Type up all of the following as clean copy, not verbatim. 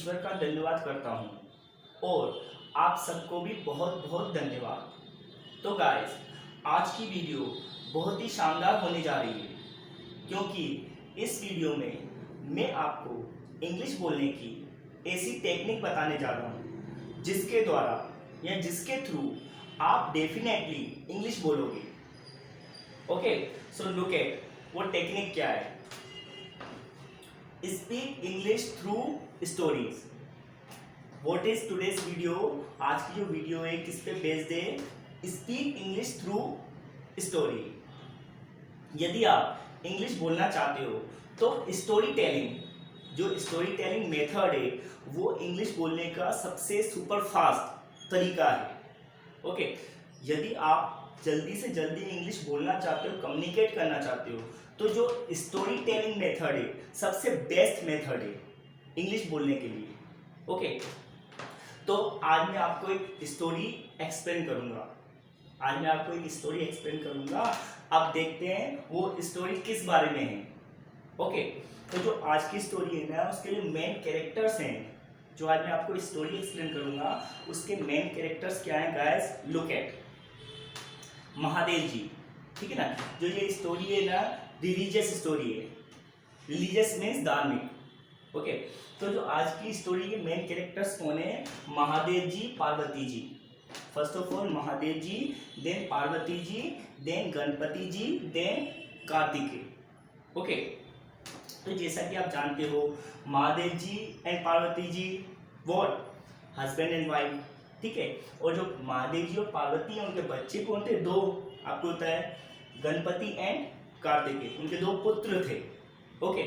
ईश्वर का धन्यवाद करता हूँ और आप सबको भी बहुत बहुत धन्यवाद। तो गाइस, आज की वीडियो बहुत ही शानदार होने जा रही है, क्योंकि इस वीडियो में मैं आपको इंग्लिश बोलने की ऐसी टेक्निक बताने जा रहा हूँ जिसके द्वारा या जिसके थ्रू आप डेफिनेटली इंग्लिश बोलोगे। ओके, सो लुक एट वो टेक्निक क्या है। Speak English through stories. What is today's video? आज की जो वीडियो है किस पे बेस्ड है? Speak English through story. यदि आप इंग्लिश बोलना चाहते हो तो स्टोरी टेलिंग, जो स्टोरी टेलिंग मेथड है वो इंग्लिश बोलने का सबसे सुपर फास्ट तरीका है। ओके, यदि आप जल्दी से जल्दी इंग्लिश बोलना चाहते हो, कम्युनिकेट करना चाहते हो, तो जो स्टोरी टेलिंग मेथड है सबसे बेस्ट मेथड है इंग्लिश बोलने के लिए। ओके, तो आज मैं आपको एक स्टोरी एक्सप्लेन करूंगा। अब देखते हैं वो स्टोरी किस बारे में है। ओके, तो जो आज की स्टोरी है ना, उसके जो मेन कैरेक्टर्स हैं, जो आज मैं आपको स्टोरी एक्सप्लेन करूंगा, उसके मेन कैरेक्टर्स क्या हैं गाइस? लुक एट महादेव जी। ठीक है ना, जो ये स्टोरी है ना, रिलीजियस स्टोरी है। रिलीजियस मीन्स धार्मिक। ओके, तो जो आज की स्टोरी के मेन कैरेक्टर्स कौन है? Mahadev ji, Parvati ji. First of all Mahadev ji, then Parvati ji, then Ganpati ji, then Kartikeya. Okay, तो जैसा कि आप जानते हो, Mahadev ji and Parvati ji what? Husband and wife. ठीक है, और जो महादेव जी और पार्वती हैं उनके बच्चे कौन थे? दो। आपको होता है गणपति एंड कार्तिकेय, उनके दो पुत्र थे। ओके,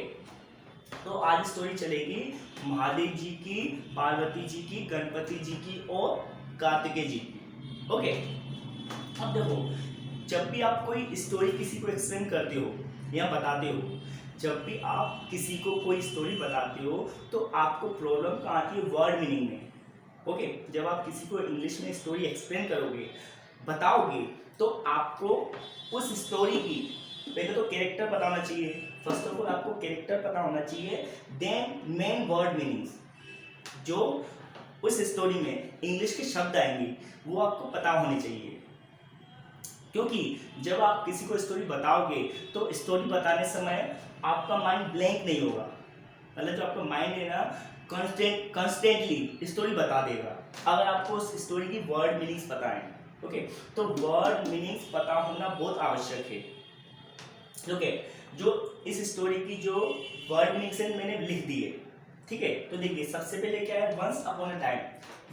तो आज स्टोरी चलेगी महादेव जी की, पार्वती जी की, गणपति जी की और कार्तिकेय जी की। ओके, अब देखो, जब भी आप कोई स्टोरी किसी को एक्सप्लेन करते हो या बताते हो, जब भी आप किसी को कोई स्टोरी बताते हो तो आपको प्रॉब्लम कहाँ आती है? वर्ड मीनिंग में। ओके, जब आप किसी को इंग्लिश में स्टोरी एक्सप्लेन करोगे, बताओगे, तो आपको उस स्टोरी की पहले तो कैरेक्टर पता होना चाहिए। फर्स्ट ऑफ ऑल आपको कैरेक्टर पता होना चाहिए, देन मेन वर्ड मीनिंग्स, जो उस स्टोरी में इंग्लिश के शब्द आएंगे वो आपको पता होने चाहिए। क्योंकि जब आप किसी को स्टोरी बताओगे तो स्टोरी बताने समय आपका माइंड ब्लैंक नहीं होगा, मतलब जो आपका माइंड है ना, कंस्टेंटली स्टोरी बता देगा, अगर आपको उस स्टोरी की वर्ड मीनिंग्स पता है। ओके, तो वर्ड मीनिंग्स पता होना बहुत आवश्यक है। ओके, जो इस स्टोरी की जो वर्ड मीनिंग्स है मैंने लिख दिए। ठीक है, तो देखिए सबसे पहले क्या है? Once upon a time.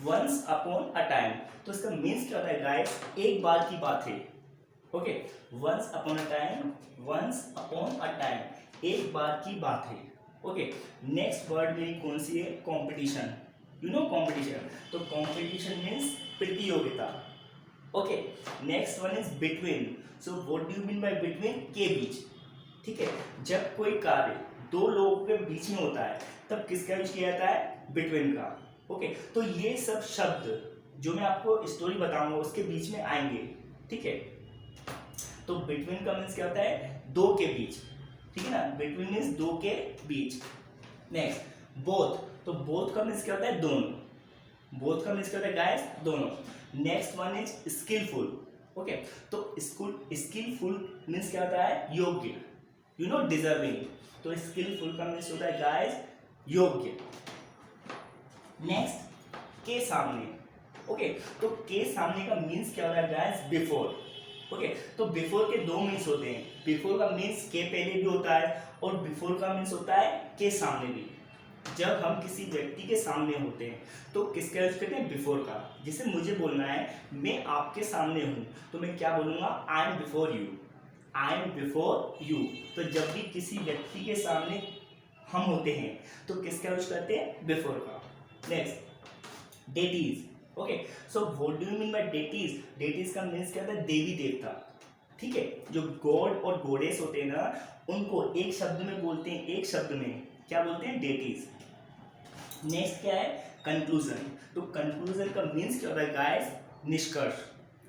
Once upon a time, तो इसका मीन्स क्या होता है गाइस? एक बार की बात है। Okay, once upon a time, once upon a time, एक बार की बात है। ओके, नेक्स्ट वर्ड मीनिंग कौन सी है? कॉम्पिटिशन। यू नो कॉम्पिटिशन, तो कॉम्पिटिशन मीन्स प्रतियोगिता। Okay, next one is between. So what do you mean bye between? के बीच। ठीक है, जब कोई कार्य दो लोगों के बीच में होता है तब किसका यूज किया जाता है? बिटवीन का। ओके, तो ये सब शब्द जो मैं आपको स्टोरी बताऊंगा उसके बीच में आएंगे। ठीक है, तो बिटवीन का मीन्स क्या होता है? दो के बीच। ठीक है ना, बिटवीन मीन्स दो के बीच। नेक्स्ट बोथ, तो बोथ का मीन्स क्या होता है? दोनों। बोथ का मीन्स क्या होता है गाइस? दोनों। Next one is skillful. Okay, तो स्किलफुल मीन्स क्या होता है? योग्य। यू नो डिजर्विंग, तो स्किलफुल का मीन्स होता है गाइस योग्य। नेक्स्ट के सामने। ओके, तो के सामने का मीन्स क्या होता है गाइस? बिफोर। ओके, तो बिफोर के दो मीन्स होते हैं। बिफोर का मीन्स के पहले भी होता है और बिफोर का मीन्स होता है के सामने भी। जब हम किसी व्यक्ति के सामने होते हैं तो किसका यूज करते हैं? बिफोर का। जैसे मुझे बोलना है मैं आपके सामने हूं, तो मैं क्या बोलूंगा? I am before you. I am before you. तो जब भी किसी व्यक्ति के सामने हम होते हैं तो किसका यूज करते हैं? बिफोर का। Next deities. Okay, so what do you mean bye deities? Deities का मीन्स क्या होता है? देवी देवता। ठीक है, जो गॉड और गॉडेस होते हैं ना, उनको एक शब्द में बोलते हैं, एक शब्द में क्या बोलते हैं? डेटीज। नेक्स्ट क्या है? कंक्लूजन। तो कंक्लूजन का मीन्स क्या होता है गाइस? निष्कर्ष।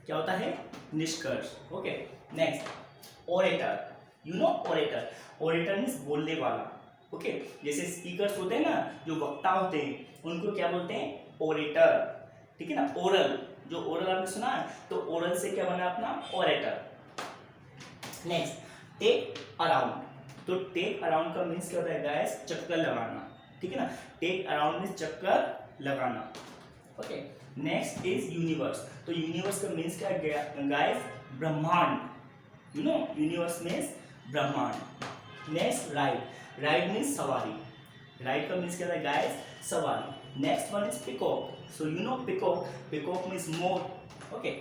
क्या होता है? निष्कर्ष। Okay, next orator. You know orator? Orator means बोलने वाला। ओके, जैसे स्पीकर्स होते हैं ना, जो वक्ता होते हैं, उनको क्या बोलते हैं? ओरेटर, ठीक है ना। ओरल, जो ओरल आपने सुना है, तो ओरल से क्या बना अपना? ओरेटर। Next, take around. तो टेक अराउंड का मीन्स क्या होता है गाइस? चक्कर लगाना, ठीक है ना। टेक अराउंड मीन्स चक्कर लगाना। Okay, next is universe. तो यूनिवर्स का मीन्स क्या है गाइस? ब्रह्मांड। यू नो यूनिवर्स मीन्स ब्रह्मांड। Next ride. राइड मीन्स सवारी। राइड का मीन्स क्या है गाइस? सवारी। Next one is peacock. So you know peacock, peacock means मोर। Okay,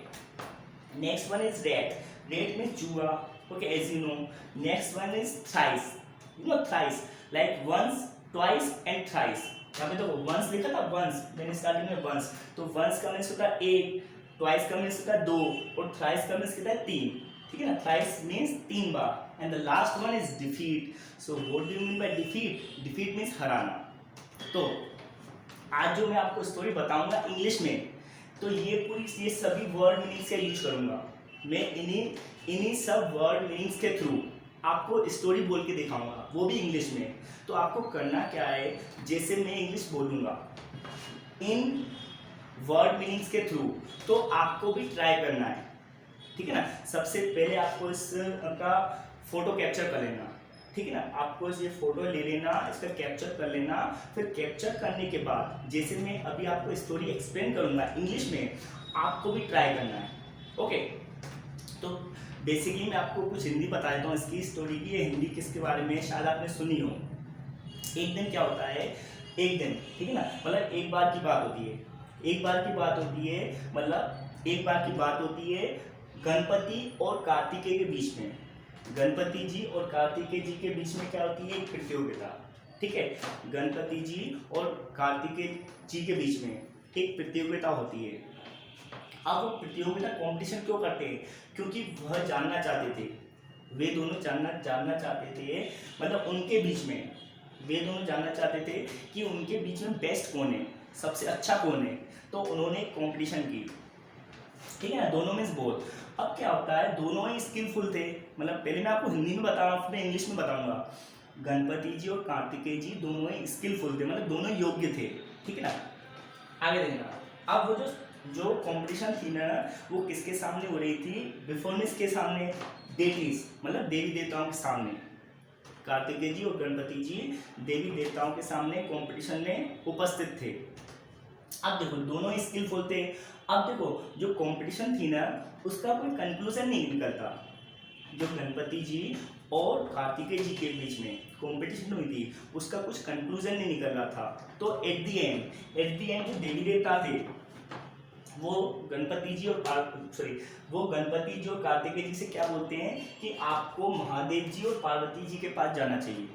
next one is rat. Rat means चूहा। Okay, as you know. Next one is thrice. You know thrice, like once, twice and thrice. यहाँ पे तो once लिखा था, once मैंने starting में once, तो वंस का मीन्स होता है एक, ट्वाइस का मीन्स होता है दो, और थ्राइस का मीन्स होता है तीन, ठीक है ना। थ्राइस मीन्स तीन बार। And the last one is defeat. So what do you mean by defeat? Defeat means हराना। तो आज जो मैं आपको स्टोरी बताऊंगा इंग्लिश में, तो ये सभी वर्ड मीनिंग्स का यूज करूंगा मैं। इन्हीं सब वर्ड मीनिंग्स के थ्रू आपको स्टोरी बोल के दिखाऊंगा, वो भी इंग्लिश में। तो आपको करना क्या है, जैसे मैं इंग्लिश बोलूंगा इन वर्ड मीनिंग्स के थ्रू, तो आपको भी ट्राई करना है, ठीक है ना। सबसे पहले आपको इसका फोटो कैप्चर कर लेना, ठीक है ना। आपको ये फोटो ले लेना, इसका कैप्चर कर लेना। फिर कैप्चर करने के बाद जैसे मैं अभी आपको स्टोरी एक्सप्लेन करूंगा इंग्लिश में, आपको भी ट्राई करना है। ओके, तो बेसिकली मैं आपको कुछ हिंदी बता देता हूँ इसकी स्टोरी की। ये हिंदी किसके बारे में शायद आपने सुनी हो। एक दिन क्या होता है, एक दिन, ठीक है ना, मतलब एक बार की बात होती है। एक बार की बात होती है, मतलब एक बार की बात होती है गणपति और कार्तिकेय के बीच में। गणपति जी और कार्तिकेय जी के बीच में क्या होती है? एक प्रतियोगिता, ठीक है। गणपति जी और कार्तिकेय जी के बीच में एक प्रतियोगिता होती है। अब वो प्रतियोगिता कंपटीशन क्यों करते हैं? क्योंकि वह जानना चाहते थे, वे दोनों जानना चाहते थे, मतलब उनके बीच में वे दोनों जानना चाहते थे कि उनके बीच में बेस्ट कौन है, सबसे अच्छा कौन है। तो उन्होंने कंपटीशन की, ठीक है ना। दोनों में बोथ। अब क्या होता है, दोनों ही स्किलफुल थे। मतलब पहले मैं आपको हिंदी में बताऊंगा, फिर इंग्लिश में बताऊंगा। गणपति जी और कार्तिकेय जी दोनों ही स्किलफुल थे, मतलब दोनों योग्य थे, ठीक है ना। आगे देखना, अब वो जो कंपटीशन थी ना, वो किसके सामने हो रही थी? बिफोर मीन्स के सामने, डेटीज मतलब देवी देवताओं के सामने। कार्तिकेय जी और गणपति जी देवी देवताओं के सामने कंपटीशन में उपस्थित थे। अब देखो दोनों ही स्किलफुल थे। अब देखो जो कंपटीशन थी ना, उसका कोई कंक्लूजन नहीं निकलता। जो गणपति जी और कार्तिकेय जी के बीच में कंपटीशन हुई थी, उसका कुछ कंक्लूजन नहीं निकल रहा था। तो एट द एंड जो देवी देवता थे, वो गणपति जी और कार्तिकेय जी से क्या बोलते हैं कि आपको महादेव जी और पार्वती जी के पास जाना चाहिए।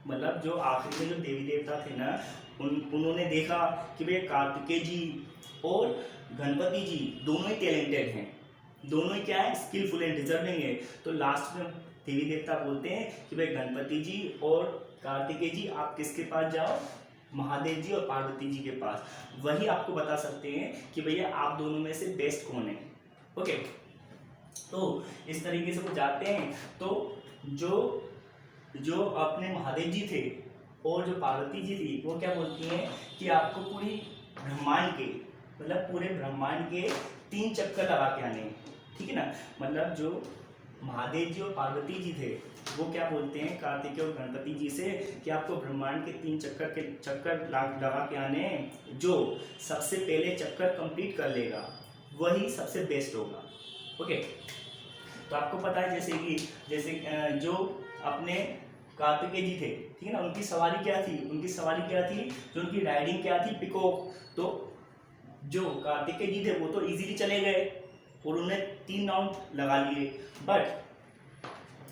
मतलब जो आखिरी में जो देवी देवता थे ना, उन्होंने देखा कि भाई कार्तिकेय जी और गणपति जी दोनों ही टैलेंटेड हैं, दोनों ही क्या है? स्किलफुल है, डिजर्विंग है। तो लास्ट में देवी देवता बोलते हैं कि भाई गणपति जी और कार्तिकेय जी आप किसके पास जाओ? महादेव जी और पार्वती जी के पास। वही आपको बता सकते हैं कि भैया आप दोनों में से बेस्ट कौन है। ओके, तो इस तरीके से वो जाते हैं। तो जो अपने महादेव जी थे और जो पार्वती जी थी, वो क्या बोलती हैं कि आपको पूरी ब्रह्मांड के, मतलब पूरे ब्रह्मांड के 3 चक्कर लगा के आने, ठीक है ना। मतलब जो महादेव जी और पार्वती जी थे, वो क्या बोलते हैं कार्तिकेय और गणपति जी से कि आपको ब्रह्मांड के 3 चक्कर लगा के आने हैं। जो सबसे पहले चक्कर कंप्लीट कर लेगा वही सबसे बेस्ट होगा। ओके, तो आपको पता है जैसे जो अपने कार्तिकेय जी थे, ठीक है ना, उनकी सवारी क्या थी? जो उनकी राइडिंग क्या थी? पिकॉक। तो जो कार्तिकेय जी थे वो तो इजीली चले गए और उन्हें 3 राउंड लगा लिए। बट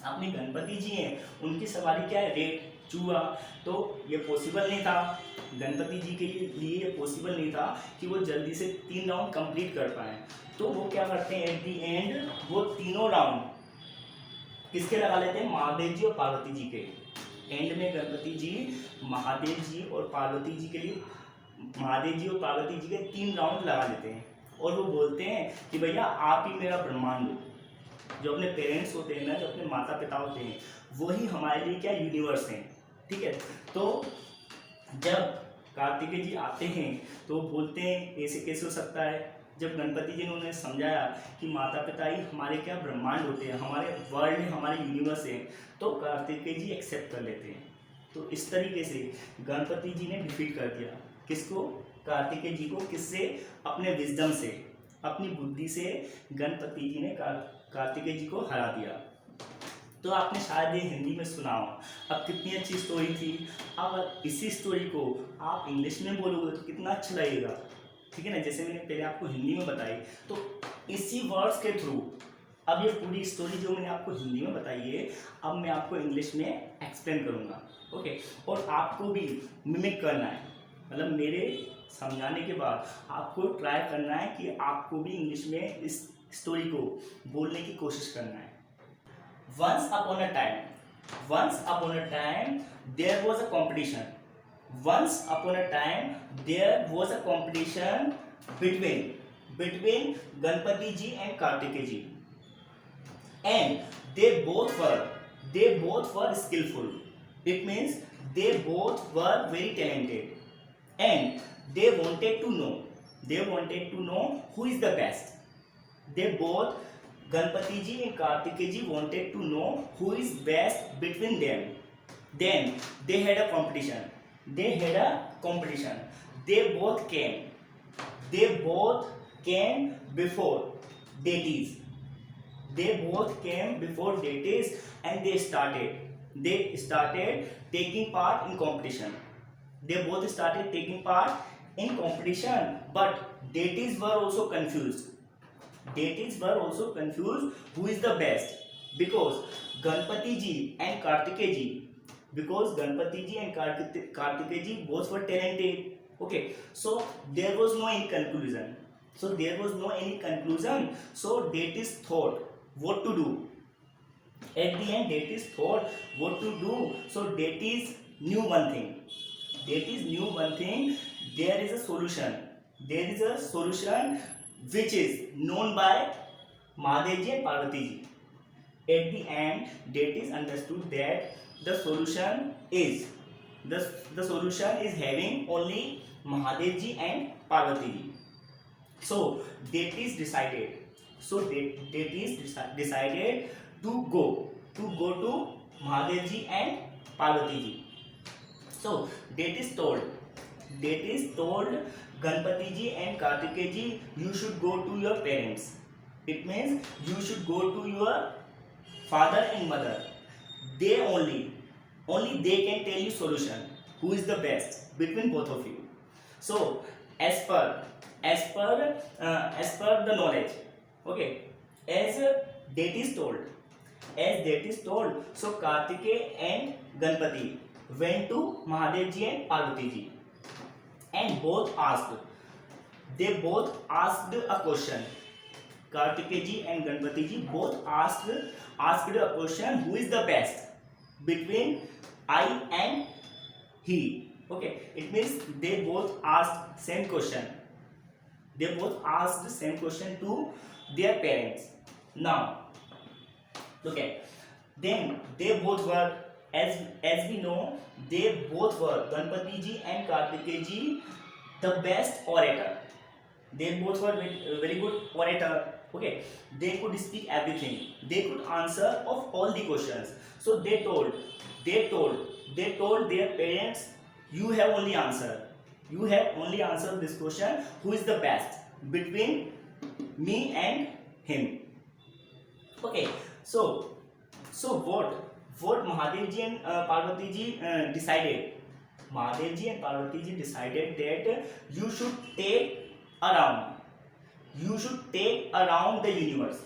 अपने गणपति जी हैं, उनकी सवारी क्या है? रेट, चूहा। तो ये पॉसिबल नहीं था, गणपति जी के लिए ये पॉसिबल नहीं था कि वो जल्दी से 3 राउंड कंप्लीट कर पाए। तो वो क्या करते हैं, एट दी एंड वो तीनों राउंड किसके लगा लेते हैं? महादेव जी और पार्वती जी के। एंड में गणपति जी महादेव जी और पार्वती जी के 3 राउंड लगा लेते हैं और वो बोलते हैं कि भैया आप ही मेरा ब्रह्मांड हो। जो अपने पेरेंट्स होते हैं ना, जो अपने माता पिता होते हैं, वही हमारे लिए क्या यूनिवर्स हैं, ठीक है। तो जब कार्तिकेय जी आते हैं तो बोलते हैं ऐसे कैसे हो सकता है। जब गणपति जी ने उन्हें समझाया कि माता पिता ही हमारे क्या ब्रह्मांड होते हैं, हमारे वर्ल्ड है, हमारे यूनिवर्स है, तो कार्तिकेय जी एक्सेप्ट कर लेते हैं। तो इस तरीके से गणपति जी ने डिफीट कर दिया किसको, कार्तिकेय जी को। किससे, अपने विजडम से, अपनी बुद्धि से गणपति जी ने कार्तिकेय जी को हरा दिया। तो आपने शायद ये हिंदी में सुना हो। अब कितनी अच्छी स्टोरी थी। अब इसी स्टोरी को आप इंग्लिश में बोलोगे तो कितना अच्छा लगेगा, ठीक है ना। जैसे मैंने पहले आपको हिंदी में बताई, तो इसी वर्ड्स के थ्रू अब ये पूरी स्टोरी जो मैंने आपको हिंदी में बताई है, अब मैं आपको इंग्लिश में एक्सप्लेन करूँगा, ओके। और आपको भी मिमिक करना है, मतलब मेरे समझाने के बाद आपको ट्राई करना है कि आपको भी इंग्लिश में इस स्टोरी को बोलने की कोशिश करना है। Once upon a time, there was a competition. Once upon a time, there was a competition between Ganpati ji and Kartikeya ji, and they both were skillful. It means they both were very talented, and they wanted to know who is the best. They both, Ganpati ji and Kartikeya ji, wanted to know who is best between them. Then they had a competition. They both came before deities. And they started taking part in competition. But deities were also confused. Who is the best, because Ganpati ji and Kartikeya ji both were talented, okay. So there was no any conclusion. So deities thought what to do. At the end, deities thought what to do. So deities knew one thing. There is a solution which is known by Mahadev ji and Parvati ji. At the end, deities understood that the solution is having only Mahadev ji and Parvati ji. So deities decided to go to Mahadev ji and Parvati ji. So deities told Ganpati ji and Kartikeya ji, you should go to your parents. It means you should go to your father and mother. They only they can tell you solution, who is the best between both of you. So as per the knowledge, okay, as deities told, so Kartikeya and Ganpati went to Mahadev ji and Parvati ji, and both asked a question. Kartikeya ji and Ganpati ji both asked a question, who is the best between I and he, okay. It means they both asked same question. To their parents. Now look at, then they both were, as we know, they both were, Ganpati ji and Kartikeya ji, the best orator. They both were very good orator, okay. They could speak everything. They could answer of all the questions. So they told their parents, you have only answered this question, who is the best between me and him, okay. So what Mahadev ji and Parvati ji decided. Mahadev ji and Parvati ji decided that you should take around the universe.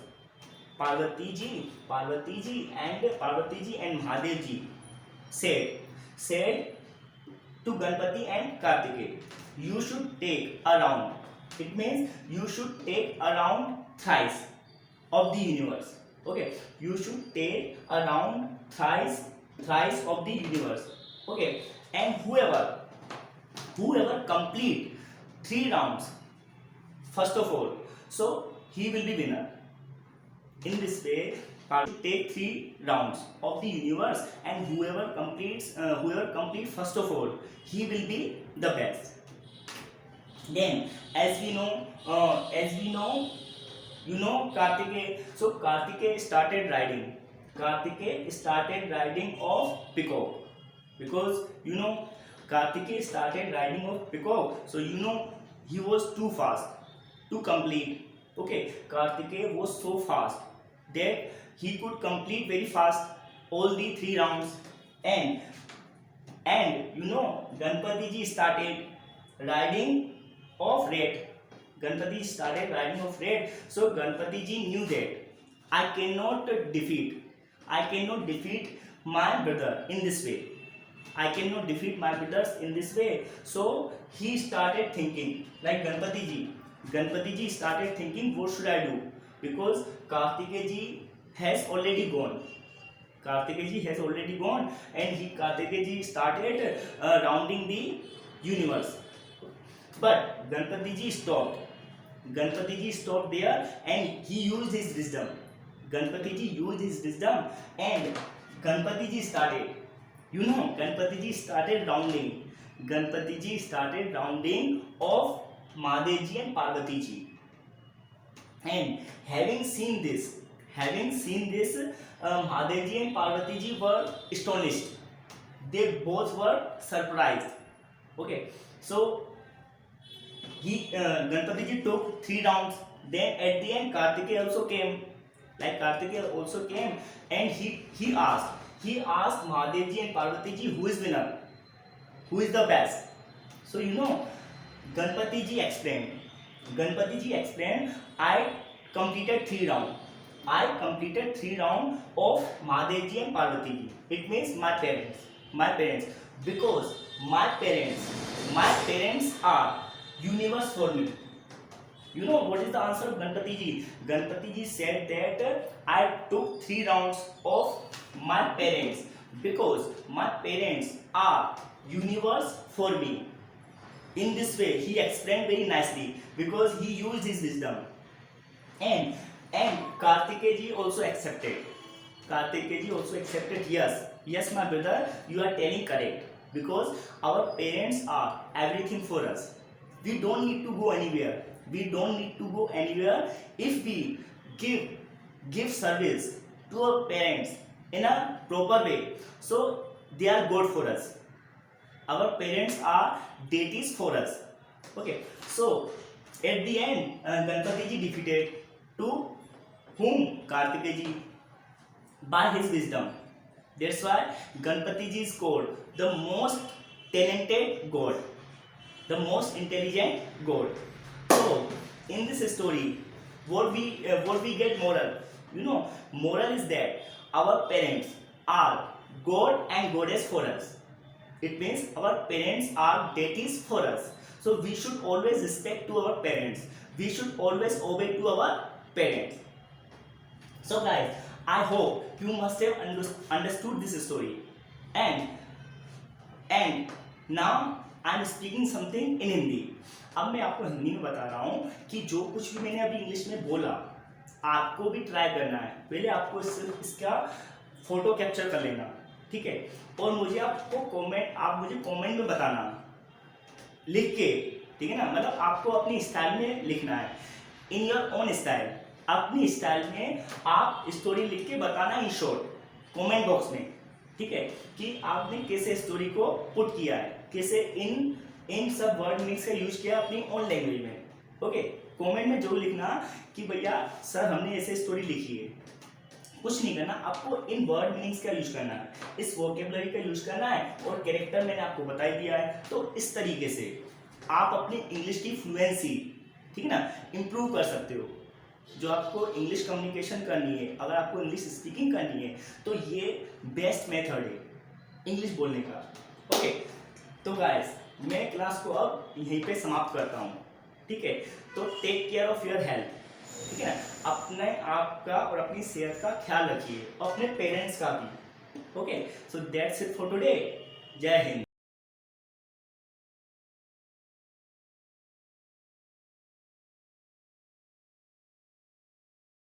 Parvati ji and Mahadev ji said to Ganpati and Kartikeya, you should take around. It means you should take around thrice of the universe, okay. You should take around thrice of the universe, okay. And whoever complete 3 rounds first of all, so he will be winner. In this way, take 3 rounds of the universe, and whoever complete first of all, he will be the best. Then as we know, Kartikeya. So Kartikeya started riding of peacock, because Kartikeya started riding of peacock. So he was too fast to complete. Okay, Kartikeya was so fast that he could complete very fast all the 3 rounds. And Ganpati ji started riding of red. So Ganpati ji knew that I cannot defeat my brother in this way. So he started thinking, like Ganpati ji started thinking, what should I do? Because Kartikeya ji has already gone. And Kartikeya ji started rounding the universe. But Ganpati ji stopped there, and he used his wisdom. And Ganpati ji started rounding of Mahadev ji and Parvati ji. And having seen this, Mahadev ji and Parvati ji were astonished. They both were surprised. Okay, so Ganpati ji took 3 rounds. Then at the end, Kartikeya also came. And he asked Mahadev ji and Parvati ji, who is winner, who is the best. So Ganpati ji explained, I completed 3 rounds. Of Mahadev ji and Parvati ji. It means my parents, because my parents are universe for me. What is the answer of Ganpati ji? Ganpati ji said that I took 3 rounds of my parents because my parents are universe for me. In this way, he explained very nicely because he used his wisdom. And Kartikeya ji also accepted. Yes, my brother, you are telling correct, because our parents are everything for us. We don't need to go anywhere. If we give service to our parents in a proper way. So they are God for us. Our parents are deities for us. Okay. So at the end, Ganpati ji defeated to whom? Kartikeya ji, by his wisdom. That's why Ganpati ji is called the most talented God, the most intelligent God. So in this story, what we get moral? Moral is that our parents are God and Goddess for us. It means our parents are deities for us. So we should always respect to our parents. We should always obey to our parents. So guys, I hope you must have understood this story. And now I am speaking something in Hindi. अब मैं आपको हिंदी में बता रहा हूँ कि जो कुछ भी मैंने अभी इंग्लिश में बोला, आपको भी ट्राई करना है. पहले आपको इसका फोटो कैप्चर कर लेना, ठीक है, और मुझे आप मुझे कमेंट में बताना लिख के, ठीक है ना. मतलब आपको अपनी स्टाइल में लिखना है, इन योर ओन स्टाइल. अपनी स्टाइल में आप स्टोरी लिख के बताना इन शॉर्ट कमेंट बॉक्स में, ठीक है, कि आपने कैसे स्टोरी को पुट किया है, कैसे इन सब वर्ड मिक्स का यूज किया अपनी ओन लैंग्वेज में. ओके, कमेंट में जरूर लिखना कि भैया सर हमने ऐसे स्टोरी लिखी है. कुछ नहीं करना, आपको इन वर्ड मीनिंग्स का यूज करना है, इस वोकेबलरी का यूज करना है, और कैरेक्टर मैंने आपको बता ही दिया है. तो इस तरीके से आप अपनी इंग्लिश की फ्लुएंसी, ठीक है ना, इम्प्रूव कर सकते हो. जो आपको इंग्लिश कम्युनिकेशन करनी है, अगर आपको इंग्लिश स्पीकिंग करनी है, तो ये बेस्ट मेथड है इंग्लिश बोलने का. ओके, तो गाइस मैं क्लास को अब यहीं पे समाप्त करता हूँ, ठीक है. तो take care of your health, ठीक है ना. अपने आप का और अपनी सेहत का ख्याल रखिए, और अपने पेरेंट्स का भी. Okay, so that's it for today. जय हिंद.